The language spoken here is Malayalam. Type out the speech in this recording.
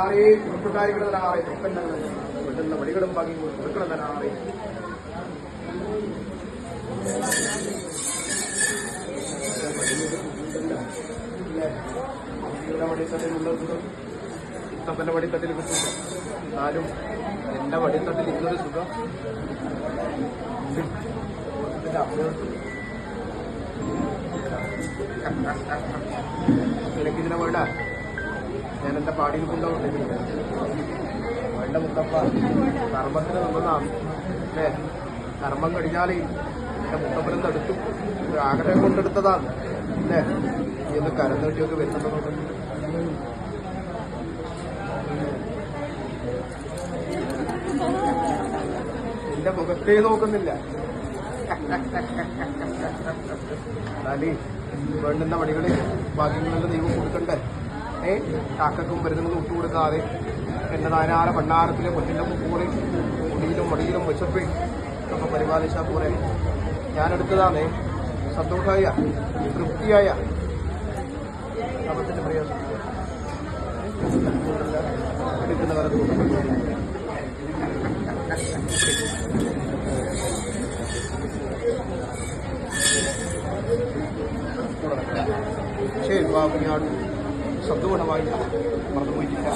തരാറേ കുടുംബക്കാരികൾ തരാറേ ഒപ്പന്നങ്ങൾ വീട്ടുന്ന വഴികളും വാങ്ങി കൊടുക്കണം തരാറേ വടിത്തട്ടിലുള്ളത് ഇത്തപ്പന്റെ വടിത്തട്ടിൽ കിട്ടില്ല. എന്നാലും എന്റെ വടിത്തട്ടിൽ ഇന്നൊരു സുഖം എനിക്കിതിനെ വേണ്ട. ഞാൻ എന്റെ പാടിയിൽ കൊണ്ടുപോകുന്നില്ല. വേണ്ട മുത്തപ്പ കർമ്മത്തിന് നിന്നതാണ് അല്ലേ? കർമ്മം കഴിഞ്ഞാലേ എന്റെ മുത്തപ്പനും തടുത്തു ഒരു ആഗ്രഹം കൊണ്ടെടുത്തതാണ് അല്ലേ? നീ ഒന്ന് കരം നീട്ടിയൊക്കെ വരുന്നുണ്ടോ? എന്റെ മുഖത്തേ നോക്കുന്നില്ല. എന്നാലേ വേണ്ടുന്ന വടികളിൽ ഭാഗ്യങ്ങളിൽ ദൈവം കൊടുക്കണ്ടേ? കാക്കക്കും മരുന്നുകളും ഇട്ടുകൊടുക്കാതെ എന്റെ നാനാര ഭണ്ണാരത്തിലെ കൊച്ചിന്റെ പൂറി മുടിയിലും മടിയിലും വിശപ്പി ഒക്കെ പരിപാലിച്ചാൽ പോലെ ഞാനെടുത്തതാണേ സന്തോഷമായ തൃപ്തിയായ അബദ്ധത്തിന്റെ പ്രയാസം എടുക്കുന്ന കാലത്ത് ശരി, കുഞ്ഞാട് ശബ്ദഗുണമായി മറന്നുപോയിട്ടില്ല.